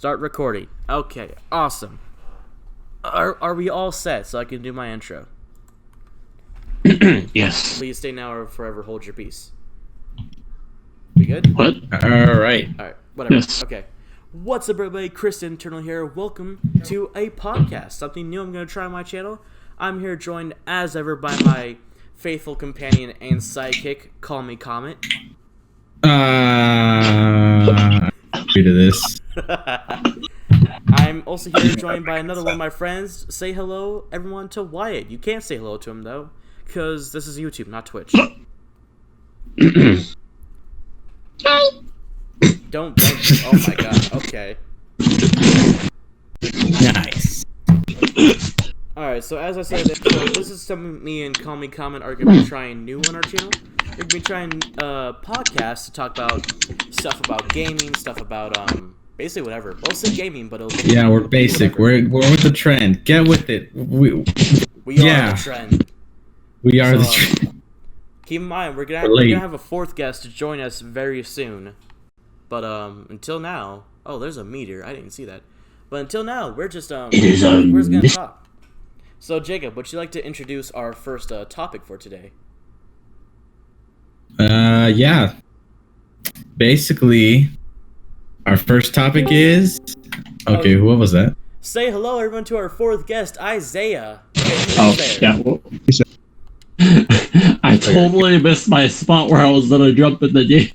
Start recording. Okay, awesome. Are we all set so I can do my intro? Yes. Please stay now or forever hold your peace. We good? What? Alright, whatever. Yes. Okay. What's up, everybody? Chris Internal here. Welcome to a podcast. Something new I'm going to try on my channel. I'm here joined, as ever, by my faithful companion and sidekick, Call Me Comet. To this. I'm also here joined by another one of my friends. Say hello, everyone, to Wyatt. You can't say hello to him, though, because this is YouTube, not Twitch. Don't. Oh my god, okay. Nice. Alright, so as I said, so this is something me and Call Me Comment are going to be trying new on our channel. We're going to be trying podcasts to talk about stuff about gaming, stuff about, basically whatever. Mostly gaming, but it'll be... Yeah, we're basic. We're with the trend. Get with it. We are the trend. We are the So, trend. Keep in mind, we're gonna have a fourth guest to join us very soon. But, until now... Oh, there's a meteor. I didn't see that. But until now, we're just, we're just gonna talk. So, Jacob, would you like to introduce our first topic for today? Yeah. Basically, our first topic is... Okay, what was that? Say hello, everyone, to our fourth guest, Isaiah. Yeah. Well, I totally missed my spot where I was gonna jump in the game.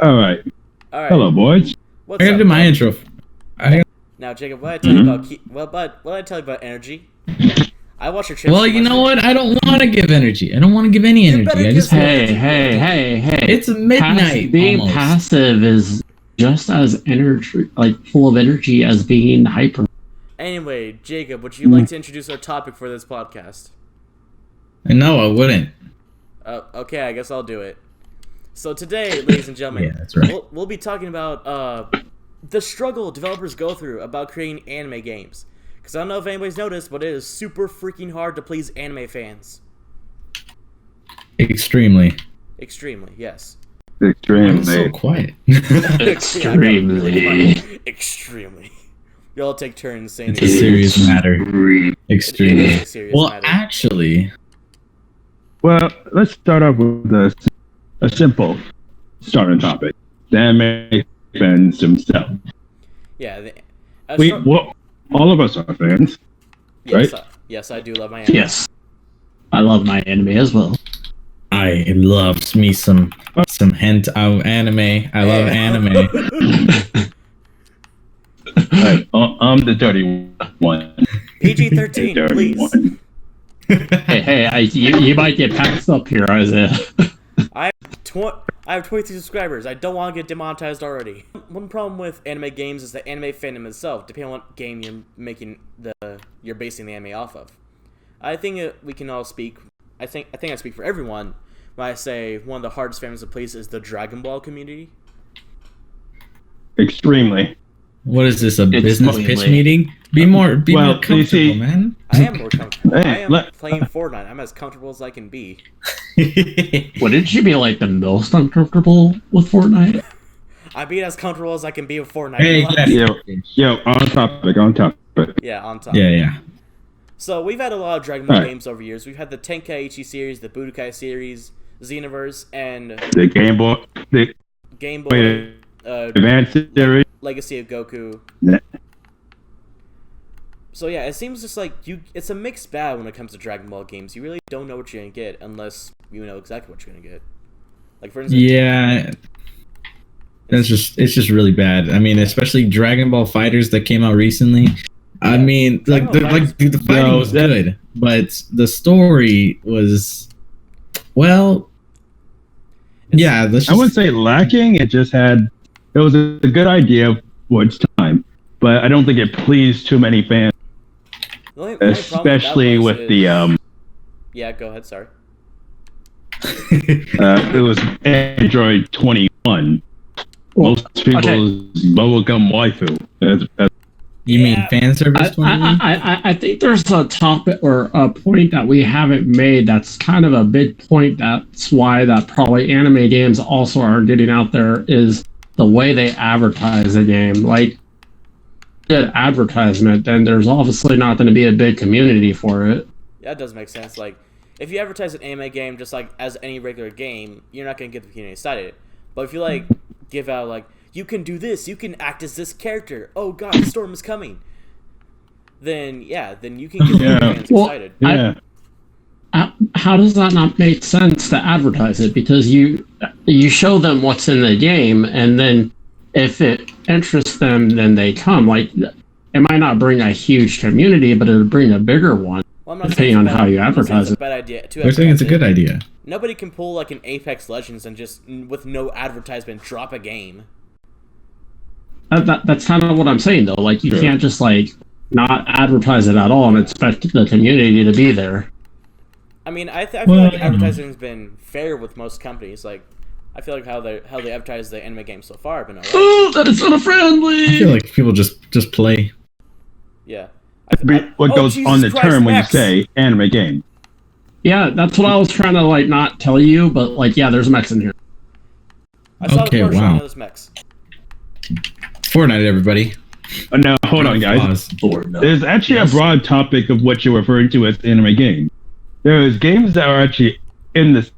All right. Hello, boys. What's I gotta up, do my bud? intro. Now, Jacob, what did I tell you about what did I tell you about energy? I watched your channel. Well, you know what? I don't want to give energy. I don't want to give any energy. I just Hey. It's midnight. Being almost. passive is just as energy, like full of energy as being hyper. Anyway, Jacob, would you like to introduce our topic for this podcast? No, I wouldn't. Okay, I guess I'll do it. So today, ladies and gentlemen, Yeah, that's right. we'll be talking about the struggle developers go through about creating anime games. Because I don't know if anybody's noticed, but it is super freaking hard to please anime fans. Extremely. Extremely, yes. I'm so Extremely. quiet. Extremely. Extremely. You all take turns saying It's a serious matter. It Extremely. is a serious Well, matter. actually, Well, let's start off with a simple starting topic. The anime fans themselves. Yeah. All of us are fans. yes, right? Yes, I do love my anime. Yes. I love my anime as well. I love me some anime. I love anime. Right, I'm the dirty one. PG-13, The dirty please. one. You might get passed up here, Isaiah. I have 23 subscribers. I don't want to get demonetized already. One problem with anime games is the anime fandom itself, depending on what game you're basing the anime off of. I think we can all speak. I think I speak for everyone when I say one of the hardest fandoms to please is the Dragon Ball community. Extremely. What is this? A business pitch mainly- meeting? Be more Well, you comfortable, see- man. I am more comfortable. Hey, I am let- playing Fortnite. I'm as comfortable as I can be. Wouldn't you be like the most uncomfortable with Fortnite? I be as comfortable as I can be with Fortnite. Hey, Yo, on topic. Yeah, on top. yeah. So we've had a lot of Dragon Ball Alright. games over the years. We've had the Tenkaichi series, the Budokai series, Xenoverse, and The Game Boy, the Game Boy, Advanced series. Legacy of Goku. Yeah. So yeah, it seems just like it's a mixed bag when it comes to Dragon Ball games. You really don't know what you're gonna get unless you know exactly what you're gonna get. Like for instance, Yeah. It's just really bad. I mean, especially Dragon Ball Fighters that came out recently. I mean, Dragon Ball Fighters- the fighting No, was that- good, but the story was, well, yeah. I wouldn't say lacking. It was a good idea for its time, but I don't think it pleased too many fans, the only problem with that especially was with the Yeah, go ahead. Sorry. it was Android 21. Most people's bubblegum waifu. You mean Yeah. fan service? 21? I think there's a topic or a point that we haven't made that's kind of a big point. That's why that probably anime games also are getting out there is the way they advertise the game. Like, good advertisement, then there's obviously not going to be a big community for it. Yeah, that does make sense. Like, if you advertise an anime game just like as any regular game, you're not gonna get the community excited. But if you like give out like, you can do this, you can act as this character. Oh god, the storm is coming. Then you can get the fans excited. Yeah. How does that not make sense to advertise it? Because you show them what's in the game, and then if it interests them, then they come. Like, it might not bring a huge community, but it'll bring a bigger one, Well, I'm not depending on how you advertise it's a it. bad idea. We're saying it's a good idea. Nobody can pull like an Apex Legends and just with no advertisement drop a game. That's kind of what I'm saying, though. Like, you can't just like not advertise it at all and expect the community to be there. I mean, I feel like advertising's been fair with most companies. Like, I feel like how they advertise the anime games so far have been alright. Oh, that is unfriendly! I feel like people just play. Yeah. What goes Jesus on the Christ, term when you Max! say anime game? Yeah, that's what I was trying to like not tell you, but like, yeah, there's mechs in here. I saw Okay, the commercial. wow. I know there's mechs. Fortnite, everybody. Now, hold on, guys. Pause. There's actually a broad topic of what you're referring to as anime game. There's games that are actually in the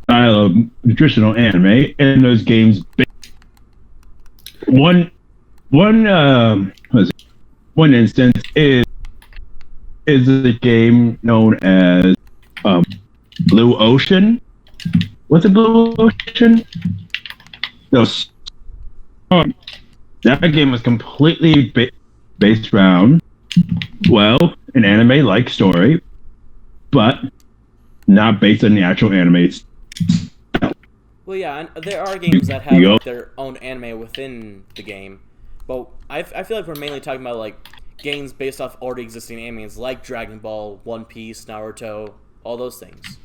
style of traditional anime, and those games. One instance is a game known as Blue Ocean. What's it, Blue Ocean? No. That game was completely based around, well, an anime-like story, but not based on the actual anime. Well, yeah, and there are games that have like, their own anime within the game, but I feel like we're mainly talking about like games based off already existing animes like Dragon Ball, One Piece, Naruto, all those things.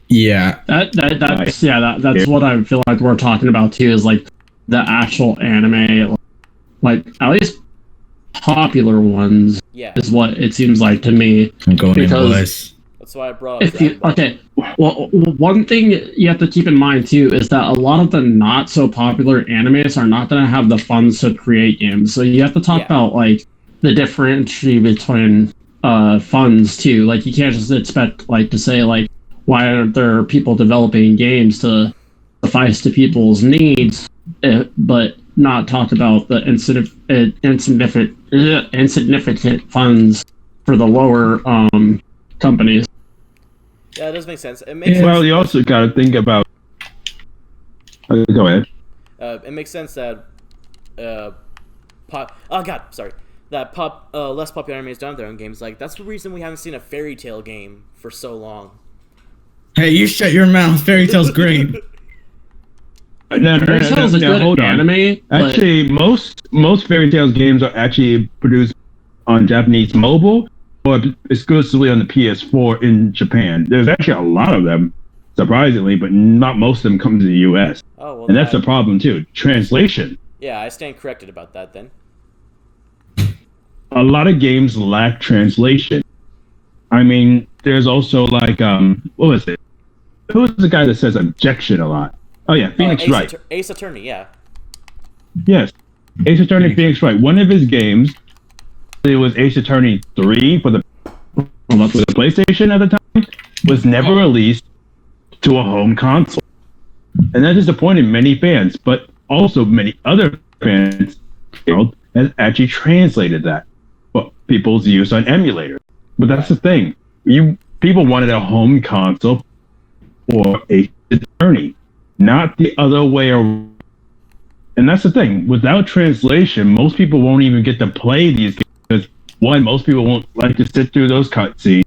Yeah. That's what I feel like we're talking about too, is like the actual anime, like at least popular ones. Yeah. Is what it seems like to me. I'm going in, Because boys. That's why I brought up if you Dragon Ball. okay, well, one thing you have to keep in mind too is that a lot of the not so popular animes are not going to have the funds to create games. So you have to talk about like the difference between funds too. Like, you can't just expect like to say like, why aren't there people developing games to suffice to people's needs, but not talk about the insignificant funds for the lower companies. Yeah, it does make sense. It makes Well, sense. you also got to think about. Go ahead. It makes sense that less popular animes don't have their own games. Like, that's the reason we haven't seen a Fairy Tail game for so long. Hey, you shut your mouth. Fairy Tail's great. No, Fairy Tail's a good hold on. anime. But Actually, most Fairy Tales games are actually produced on Japanese mobile or exclusively on the PS4 in Japan. There's actually a lot of them, surprisingly, but not most of them come to the US. Oh, well, And that's the problem too. Translation. Yeah, I stand corrected about that then. A lot of games lack translation. I mean, there's also like what was it? Who was the guy that says objection a lot? Oh yeah, Phoenix Wright. Ace Attorney, yeah. Yes, Ace Attorney Phoenix Wright. One of his games, it was Ace Attorney 3 for the PlayStation at the time, was never released to a home console, and that disappointed many fans. But also many other fans has actually translated that for people's use on emulators. But that's the thing. People wanted a home console for Ace Attorney, not the other way around. And that's the thing. Without translation, most people won't even get to play these games because, one, most people won't like to sit through those cutscenes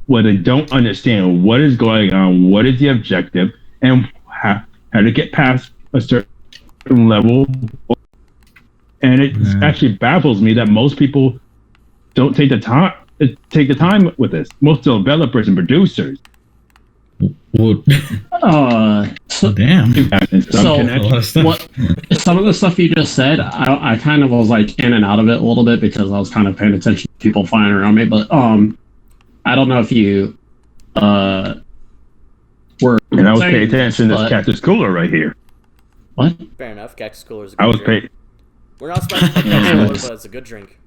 where they don't understand what is going on, what is the objective, and how to get past a certain level. And it actually baffles me that most people don't take the time with this. Most developers and producers. Well, damn. So A lot of stuff. some of the stuff you just said, I kind of was like in and out of it a little bit because I was kind of paying attention to people flying around me. But I don't know if you were. And I was saying paying attention to this but- Cactus Cooler right here. What? Fair enough. Cactus Cooler is a I good was drink. great. We're not sponsored by Cactus Cooler, but it's a good drink.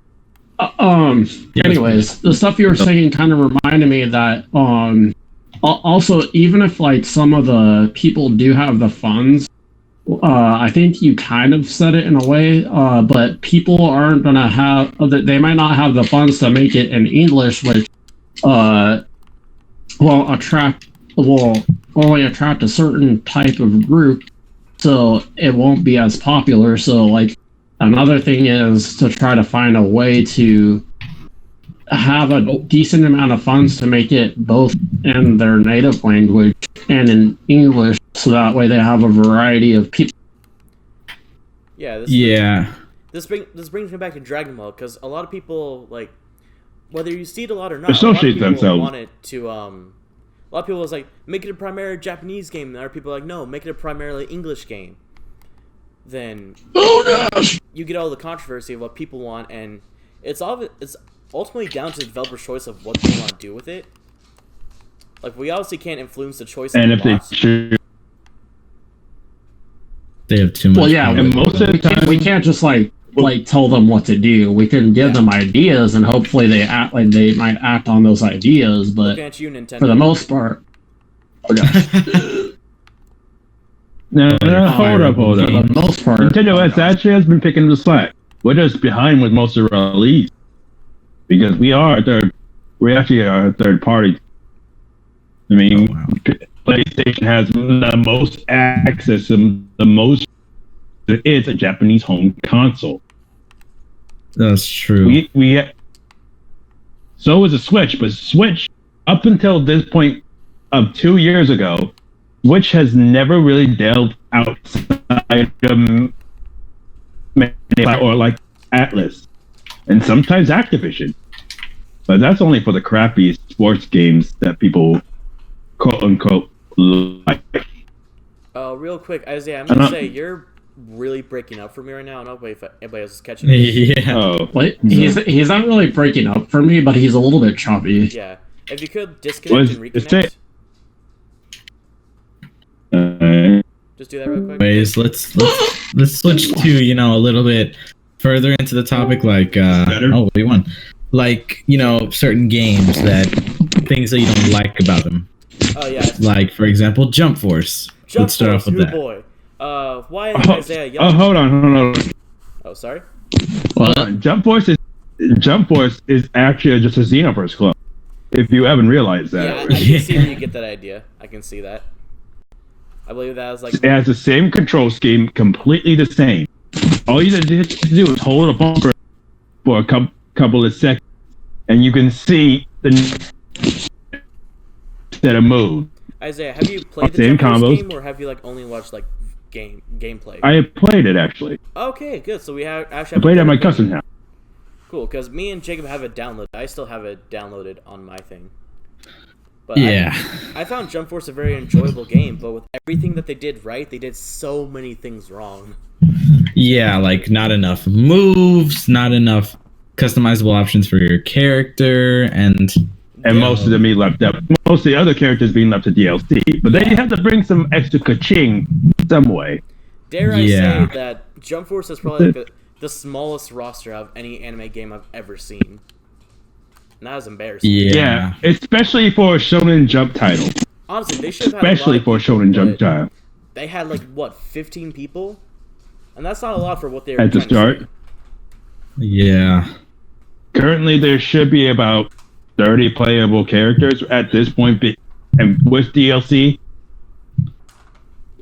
Anyways, the stuff you were saying kind of reminded me that also, even if like some of the people do have the funds, I think you kind of said it in a way, but people aren't gonna have, they might not have the funds to make it in English, which will only attract a certain type of group, so it won't be as popular. So like another thing is to try to find a way to have a decent amount of funds to make it both in their native language and in English, so that way they have a variety of people. Yeah. This brings me back to Dragon Ball, because a lot of people, like, whether you see it a lot or not, Associate a lot of people themselves. want it to a lot of people was like, make it a primarily Japanese game, and other people are like, no, make it a primarily English game. Then you get all the controversy of what people want, and it's ultimately down to the developer's choice of what they want to do with it. Like, we obviously can't influence the choice And of if the they bots. choose, They have too much. Well, yeah, power. and most of the time, we can't just like tell them what to do. We can give them ideas, and hopefully they might act on those ideas. But Looking at you, Nintendo. for the most part, no, hold up. for the most part, Nintendo actually has been picking the slack. We're just behind with most of our release because we actually are a third party. I mean, PlayStation has the most access and the most. It's a Japanese home console. That's true. So is a Switch, but Switch up until this point of 2 years ago, Switch has never really delved outside of or like Atlas, and sometimes Activision. But that's only for the crappy sports games that people quote unquote like. Real quick, Isaiah, I'm gonna say you're really breaking up for me right now. I don't know if anybody else is catching it. Yeah. Oh, Wait, he's not really breaking up for me, but he's a little bit choppy. Yeah. If you could disconnect and it's reconnect, just do that real quick. Anyways, let's switch to a little bit further into the topic, like we won, like certain games things that you don't like about them. Oh yeah. Like for example, Jump Force. Let's start off with good that. boy. Why is Isaiah oh, yelling? hold on. Oh, sorry. What? Jump Force is actually just a Xenoverse clone. If you haven't realized that, Yeah, I can see where you get that idea. I can see that. I believe that was like. it has the same control scheme, completely the same. All you have to do is hold a bumper for a couple of seconds, and you can see the set of moves. Isaiah, have you played the Same Jump Force combos. game, or have you only watched gameplay? I have played it actually. Okay, good. So we have I actually. played it at my cousin's house. Cool, because me and Jacob have it downloaded. I still have it downloaded on my thing. But Yeah. I found Jump Force a very enjoyable game, but with everything that they did right, they did so many things wrong. Yeah, like not enough moves, not enough customizable options for your character, and Most of them being left up. Most of the other characters being left to DLC, but they have to bring some extra ka-ching some way. Dare I Yeah. say that Jump Force is probably the smallest roster of any anime game I've ever seen. And that was embarrassing. yeah. Especially for a Shonen Jump title. Honestly, they should have had Especially for a Shonen Jump but title. They had 15 people? And that's not a lot for what they were At the trying to start. say. Yeah. Currently, there should be about 30 playable characters at this point, and with DLC.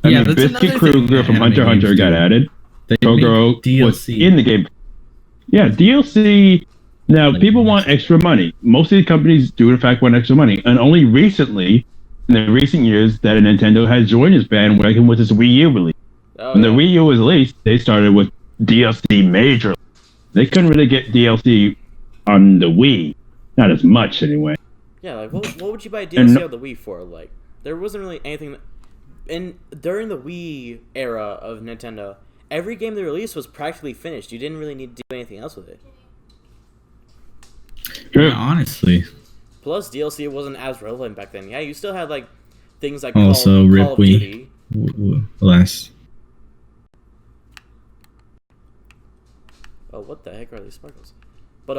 Yeah, that's Biscuit another thing Kruger that from anime Hunter x Hunter games got do. added. They Toguro make DLC. was in the game. Yeah, DLC. Now, people want extra money. Most of these companies do, in fact, want extra money. And only recently, in the recent years, that Nintendo has joined this bandwagon with its Wii U release. Oh, When the yeah. Wii U was released, they started with DLC major. They couldn't really get DLC on the Wii. Not as much, anyway. Yeah, what would you buy And DLC no- on the Wii for? There wasn't really anything. During the Wii era of Nintendo, every game they released was practically finished. You didn't really need to do anything else with it. Yeah, honestly. Plus, DLC wasn't as relevant back then. Yeah, you still had things like Also, Call Rip of Wii. Duty. Last. Oh, what the heck are these sparkles? But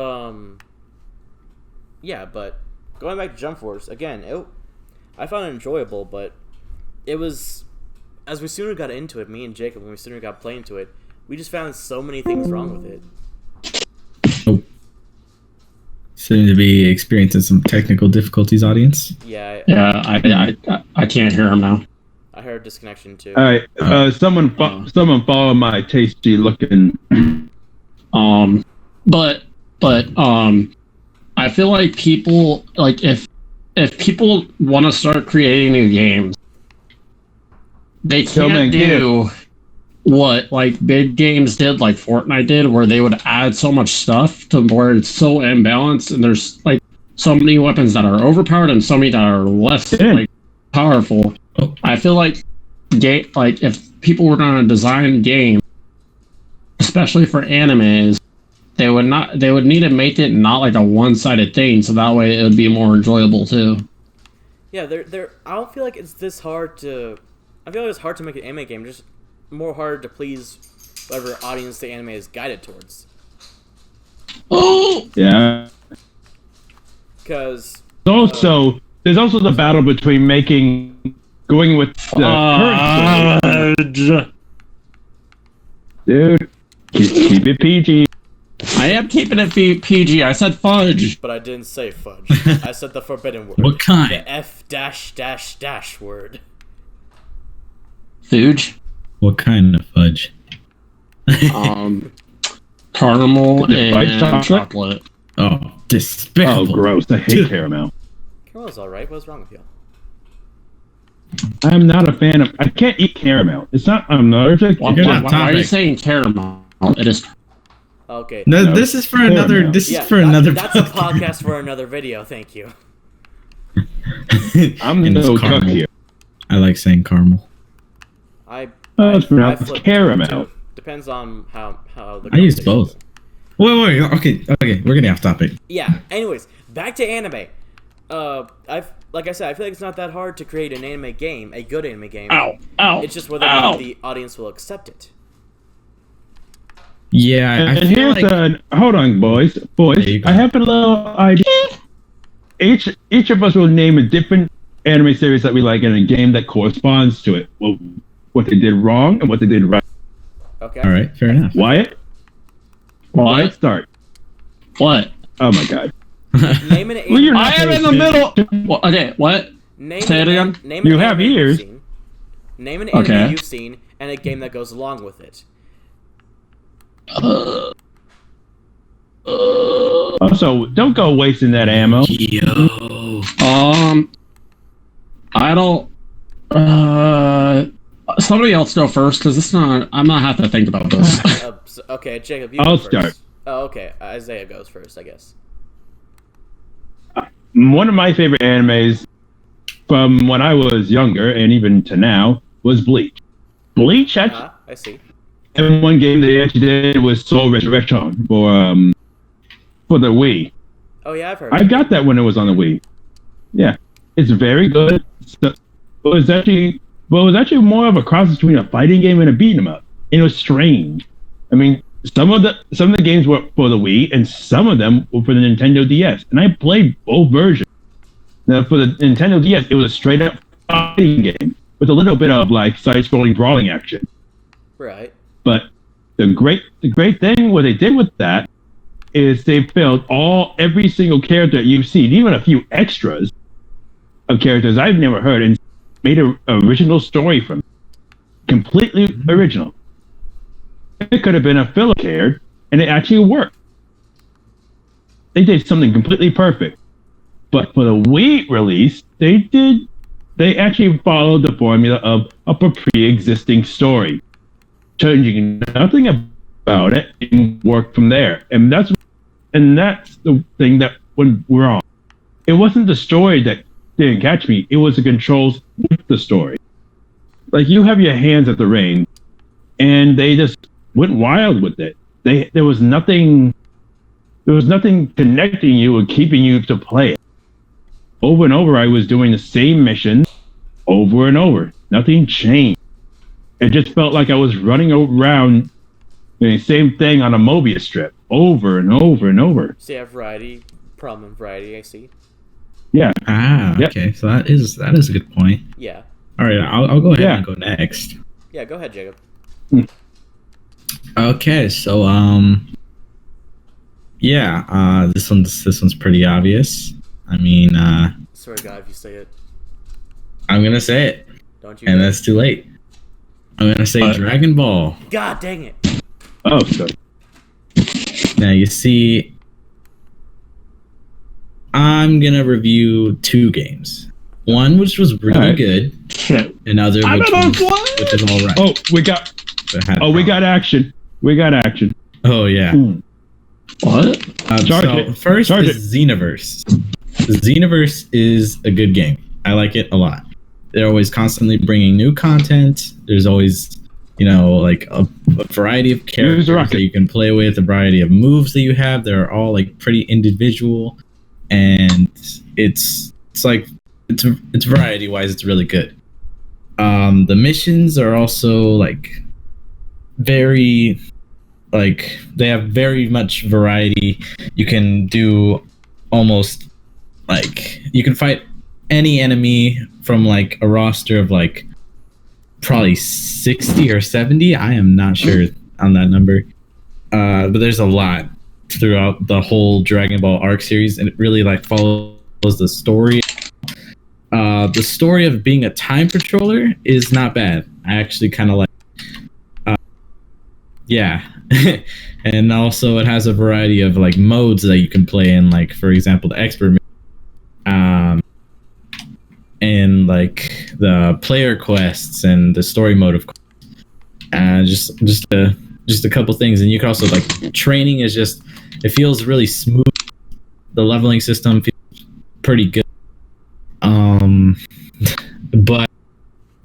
yeah. But going back to Jump Force again, I found it enjoyable, but it was as we sooner got into it. Me and Jacob, when we sooner got playing to it, we just found so many things wrong with it. Oh. Seem to be experiencing some technical difficulties, audience. Yeah. I can't hear him now. I heard disconnection too. All right, someone follow my tasty looking. But I feel like people like if people want to start creating new games, they can't do what like big games did, like Fortnite did, where they would add so much stuff to where it's so imbalanced, and there's like so many weapons that are overpowered and so many that are less like powerful. Oh. I feel like if people were going to design games, especially for animes, they would need to make it not like a one-sided thing, so that way it would be more enjoyable too. Yeah, I don't feel like it's this hard to. I feel like it's hard to make an anime game, just more hard to please whatever audience the anime is guided towards. Oh Yeah. Because There's also the battle between going with the current story. Dude, keep it PG. I am keeping it PG. I said fudge. But I didn't say fudge. I said the forbidden word. What kind? The F word. Fudge. What kind of fudge? Caramel White and chocolate? chocolate. Oh, despicable. Oh, gross. I hate caramel. Caramel's alright. What's wrong with you? I'm not a fan of. I can't eat caramel. It's not. I'm allergic. Why are you saying caramel? It is. Okay. No, this is for another. This is for another. That's a podcast for another video. Thank you. I'm And it's no cook caramel. here. I like saying caramel. It's pronounced flip caramel. too. Depends on how the. I use conversation both. goes. Wait. Okay. We're getting off topic. Yeah. Anyways, back to anime. Like I said, I feel like it's not that hard to create an anime game, a good anime game. Ow! It's just whether or not the audience will accept it. Yeah, I And feel here's like. hold on, boys. There you go. I have a little idea. Each of us will name a different anime series that we like in a game that corresponds to it. Well, what they did wrong and what they did right. Okay. All right, fair enough. Wyatt, What? start. What? Oh my god. Name an Well, you're anime. not I am in the middle. Well, okay, what? Name Say it again. Name You an have anime you've ears. seen. Name an anime Okay. you've seen and a game that goes along with it. Also, don't go wasting that ammo. Yo. I don't. Somebody else go first, because it's not. I'm not have to think about this. Okay, Jacob, you I'll go first. start. Oh, okay. Isaiah goes first, I guess. One of my favorite animes from when I was younger and even to now was Bleach. Bleach actually, I see. and one game they actually did was Soul Resurrection for the Wii. Oh yeah, I've heard. I got that when it was on the Wii. Yeah, it's very good. It was actually more of a cross between a fighting game and a beat 'em up. It was strange. I mean, some of the games were for the Wii, and some of them were for the Nintendo DS, and I played both versions. Now, for the Nintendo DS, it was a straight up fighting game with a little bit of like side-scrolling brawling action. Right. But the great thing what they did with that is they filled every single character you've seen, even a few extras of characters I've never heard, and made an original story from it. Completely original. It could have been a filler character, and it actually worked. They did something completely perfect. But for the Wii release, they actually followed the formula of a pre-existing story, changing nothing about it and worked from there. And that's the thing that went wrong. It wasn't the story that didn't catch me. It was the controls with the story. Like, you have your hands at the reins, and they just went wild with it. There was nothing connecting you or keeping you to play it. Over and over, I was doing the same mission over and over. Nothing changed. It just felt like I was running around, The same thing on a Mobius strip, over and over and over. So yeah, variety, problem in variety. I see. Yeah. Yep. Okay. So that is a good point. Yeah. All right, I'll go ahead Yeah. and go next. Yeah. Go ahead, Jacob. Okay, so yeah, this one's pretty obvious. I mean, Swear to God, if you say it, I'm gonna say it, don't you? and that's too late. I'm gonna say Dragon Ball. God dang it! Oh, good. Now you see, I'm gonna review 2 games. One which was really Alright. good, Shit. another which is all right. Oh, we got action. We got action. Oh yeah. What? Charge So it. first Charge is Xenoverse. Xenoverse is a good game. I like it a lot. They're always constantly bringing new content. There's always, like a variety of characters that you can play with, a variety of moves that you have. They're all like pretty individual, and it's variety wise, it's really good. The missions are also like very, like, they have very much variety. You can do almost like, you can fight any enemy from like a roster of like probably 60 or 70. I am not sure on that number, but there's a lot throughout the whole Dragon Ball arc series, and it really like follows the story. The story of being a time patroller is not bad. I actually kind of like, yeah. And also it has a variety of like modes that you can play in, like for example the expert, and like the player quests and the story mode of just a couple things. And you can also, like, training is just, it feels really smooth. The leveling system feels pretty good. But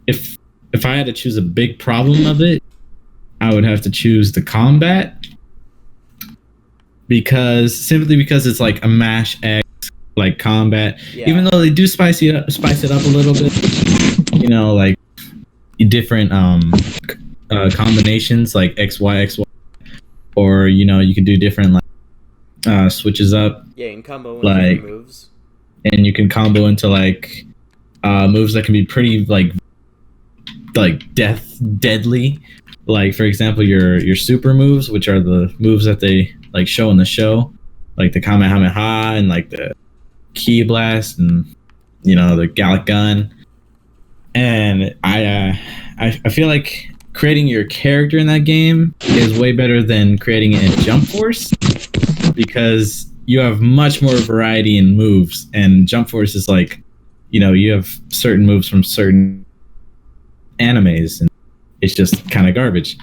if I had to choose a big problem of it, I would have to choose the combat, simply because it's like a mash X like combat. Yeah. Even though they do spice it up a little bit, like different combinations like XY, or you can do different like switches up. Yeah, and combo with like moves. And you can combo into like moves that can be pretty like deadly. Like for example, your super moves, which are the moves that they like show in the show, like the Kamehameha and like the Ki Blast and the Gallic Gun. And I feel like creating your character in that game is way better than creating it in Jump Force, because you have much more variety in moves, and Jump Force is like, you have certain moves from certain animes, and it's just kind of garbage.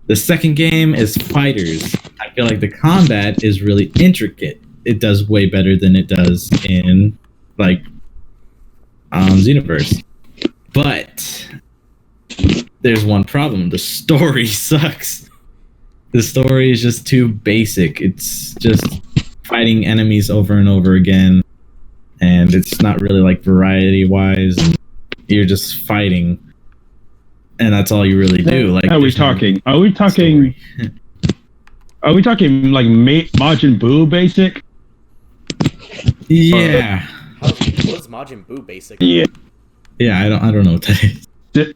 The second game is Fighters. I feel like the combat is really intricate. It does way better than it does in like Xenoverse. But there's one problem. The story sucks. The story is just too basic. It's just fighting enemies over and over again, and it's not really like variety wise. You're just fighting, and that's all you really do. Like, Are we talking like Majin Buu basic? Yeah. What is Majin Buu basic? Yeah. Yeah, I don't know what that is.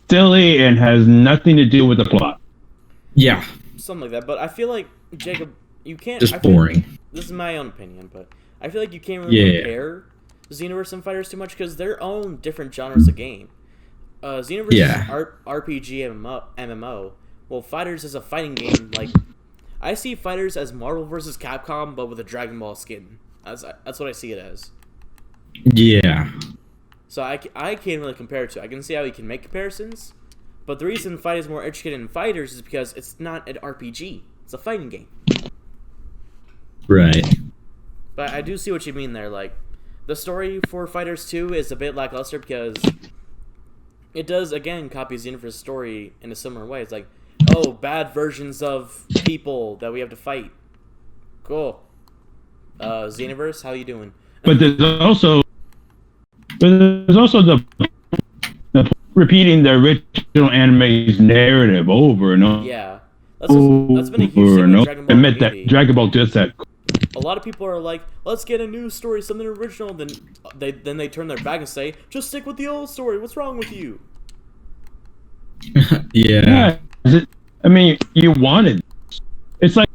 Silly and has nothing to do with the plot. Yeah. Something like that. But I feel like, Jacob, you can't. Just boring. This is my own opinion, but I feel like you can't really compare Xenoverse and Fighters too much, because they're own different genres of game. Xenoverse is RPG MMO. Well, Fighters is a fighting game. Like, I see Fighters as Marvel vs. Capcom, but with a Dragon Ball skin. That's what I see it as. Yeah. So I can't really compare it to. I can see how you can make comparisons, but the reason Fighters is more intricate in Fighters is because it's not an RPG. It's a fighting game. Right. But I do see what you mean there. Like, the story for Fighters 2 is a bit lackluster because it does, again, copy Xenoverse's story in a similar way. It's like, oh, bad versions of people that we have to fight. Cool. Xenoverse, how you doing? But there's also the repeating the original anime's narrative over and over. Yeah. That's been a huge thing with Dragon Ball admit that community. Dragon Ball does that. A lot of people are like, let's get a new story, something original. Then they turn their back and say, just stick with the old story. What's wrong with you? Yeah. I mean, you wanted. It's like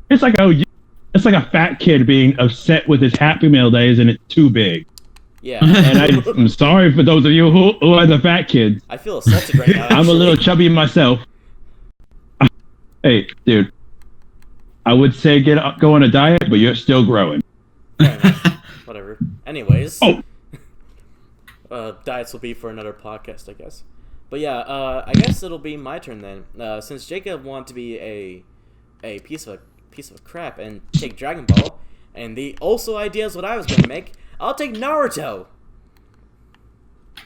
it's like a fat kid being upset with his Happy Meal days and it's too big. Yeah. And I'm sorry for those of you who are the fat kids. I feel assaulted right now. I'm a little chubby myself. Hey, dude. I would say go on a diet, but you're still growing. Whatever. Anyways. Oh. Diets will be for another podcast, I guess. But yeah, I guess it'll be my turn then. Since Jacob wanted to be a piece of crap and take Dragon Ball, and the also idea is what I was going to make, I'll take Naruto.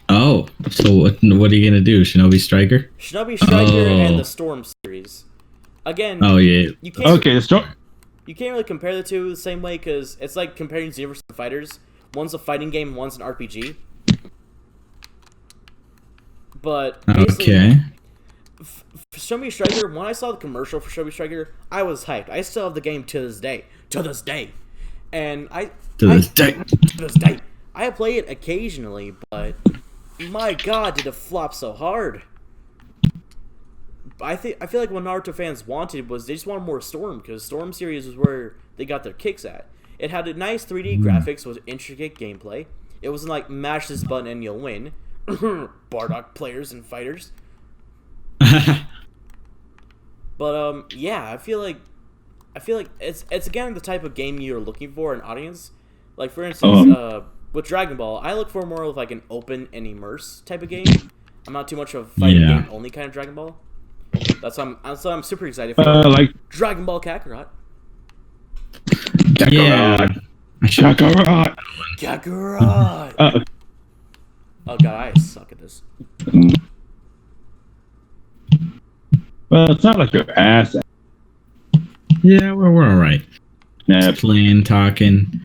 Oh, so what are you gonna do? Shinobi Striker? Shinobi Striker and the Storm series. Again. Oh yeah. You can't. Okay, You can't really compare the two the same way because it's like comparing Xenoverse and Fighters. One's a fighting game, one's an RPG. But basically, okay. Shinobi Striker, when I saw the commercial for Shinobi Striker, I was hyped. I still have the game to this day. To this day. And To this day. I play it occasionally, but my god, did it flop so hard. I feel like what Naruto fans wanted was they just wanted more Storm, because Storm series was where they got their kicks at. It had a nice 3D graphics with intricate gameplay. It wasn't like mash this button and you'll win. Bardock players and fighters. But yeah, I feel like it's again the type of game you're looking for an audience. Like for instance, with Dragon Ball, I look for more of like an open and immerse type of game. I'm not too much of a fighting game only kind of Dragon Ball. That's why I'm super excited for like Dragon Ball Kakarot. Yeah. Kakarot. Kakarot. Oh god, I suck at this. Well, it's not like your ass. Yeah, we're all right. Nah, Just playing, talking.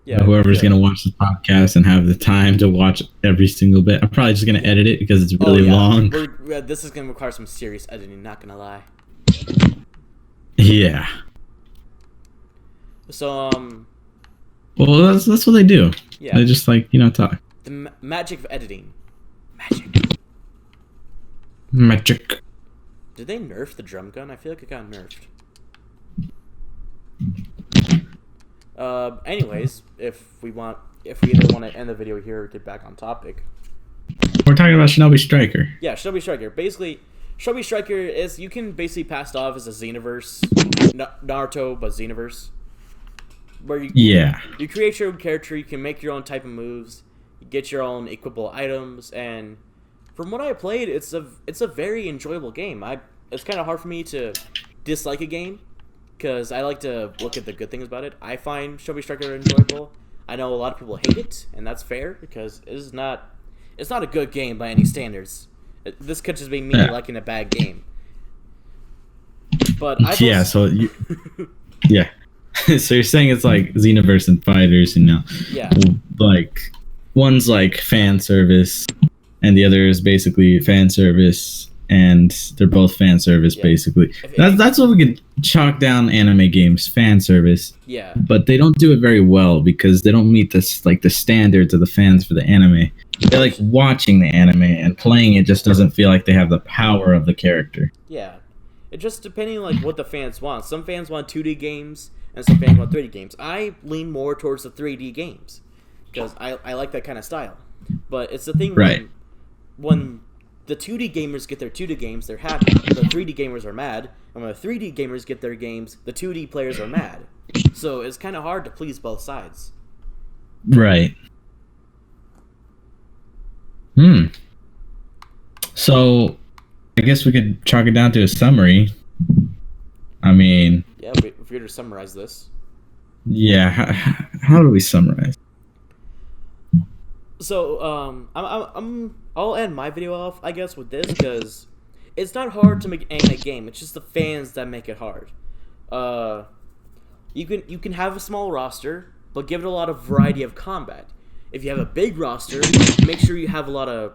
Yeah, Whoever's gonna watch the podcast and have the time to watch every single bit, I'm probably just gonna edit it because it's really long. This is gonna require some serious editing. Not gonna lie. Yeah. So Well, that's what they do. yeah, They just talk. the magic of editing. Magic. Did they nerf the drum gun? I feel like it got nerfed. Anyways, if we either want to end the video here or get back on topic. We're talking about Shinobi Striker. Yeah, Shinobi Striker. Basically, Shinobi Striker is, you can basically pass it off as a Xenoverse, Naruto, but Xenoverse. Where you create your own character, you can make your own type of moves, you get your own equipable items, and from what I played, it's a very enjoyable game. It's kind of hard for me to dislike a game, because I like to look at the good things about it. I find Shinobi Striker enjoyable. I know a lot of people hate it, and that's fair, because it's not a good game by any standards. This could just be me liking a bad game. But yeah, so you're saying it's like Xenoverse and Fighters, yeah, like one's like fan service, and the other is basically fan service, and they're both fan service basically. That's what we could chalk down anime games, fan service. Yeah. But they don't do it very well because they don't meet this the standards of the fans for the anime. They like watching the anime, and playing it just doesn't feel like they have the power of the character. Yeah. It just depending like what the fans want. Some fans want 2D games and some fans want 3D games. I lean more towards the 3D games because I like that kind of style. But it's the thing when the 2D gamers get their 2D games, they're happy. The 3D gamers are mad. And when the 3D gamers get their games, the 2D players are mad. So it's kind of hard to please both sides. Right. So, I guess we could chalk it down to a summary. I mean... Yeah, if we were to summarize this. Yeah, how do we summarize? So, I'll end my video off, I guess, with this, because it's not hard to make an anime game. It's just the fans that make it hard. You can have a small roster, but give it a lot of variety of combat. If you have a big roster, make sure you have a lot of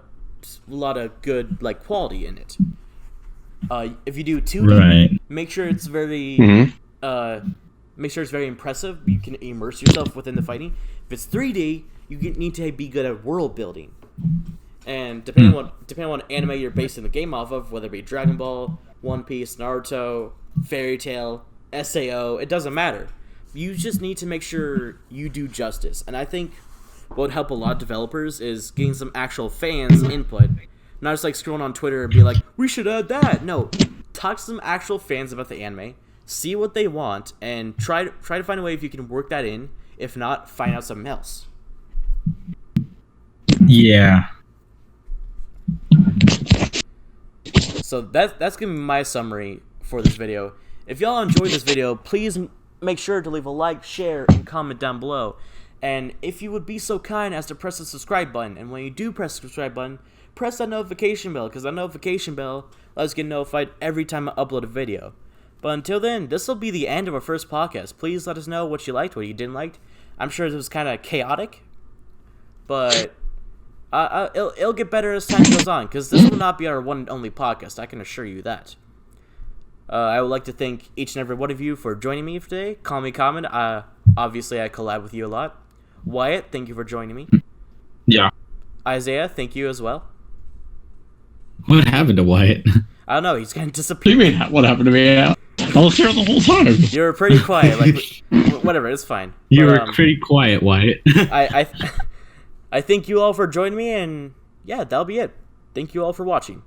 good quality in it. If you do 2D, Right. make sure it's very Mhm. make sure it's very impressive. You can immerse yourself within the fighting. If it's 3D, you need to be good at world building. And depending on what anime you're basing the game off of, whether it be Dragon Ball, One Piece, Naruto, Fairy Tail, SAO, it doesn't matter. You just need to make sure you do justice. And I think what would help a lot of developers is getting some actual fans' input. Not just like scrolling on Twitter and be like, we should add that. No, talk to some actual fans about the anime, see what they want, and try to find a way if you can work that in. If not, find out something else. Yeah. So that's gonna be my summary for this video. If y'all enjoyed this video, please make sure to leave a like, share, and comment down below. And if you would be so kind as to press the subscribe button, and when you do press the subscribe button, press that notification bell, because that notification bell lets us get notified every time I upload a video. But until then, this will be the end of our first podcast. Please let us know what you liked, what you didn't like. I'm sure this was kind of chaotic, but it'll get better as time goes on, because this will not be our one and only podcast, I can assure you that. I would like to thank each and every one of you for joining me today. Call me comment. Obviously, I collab with you a lot. Wyatt, thank you for joining me. Yeah. Isaiah, thank you as well. What happened to Wyatt? I don't know, he's kind of What do disappeared. you mean? What happened to me? I was here the whole time. You were pretty quiet. Like, whatever, it's fine. You But, were pretty quiet, Wyatt. I thank you all for joining me, and yeah, that'll be it. Thank you all for watching.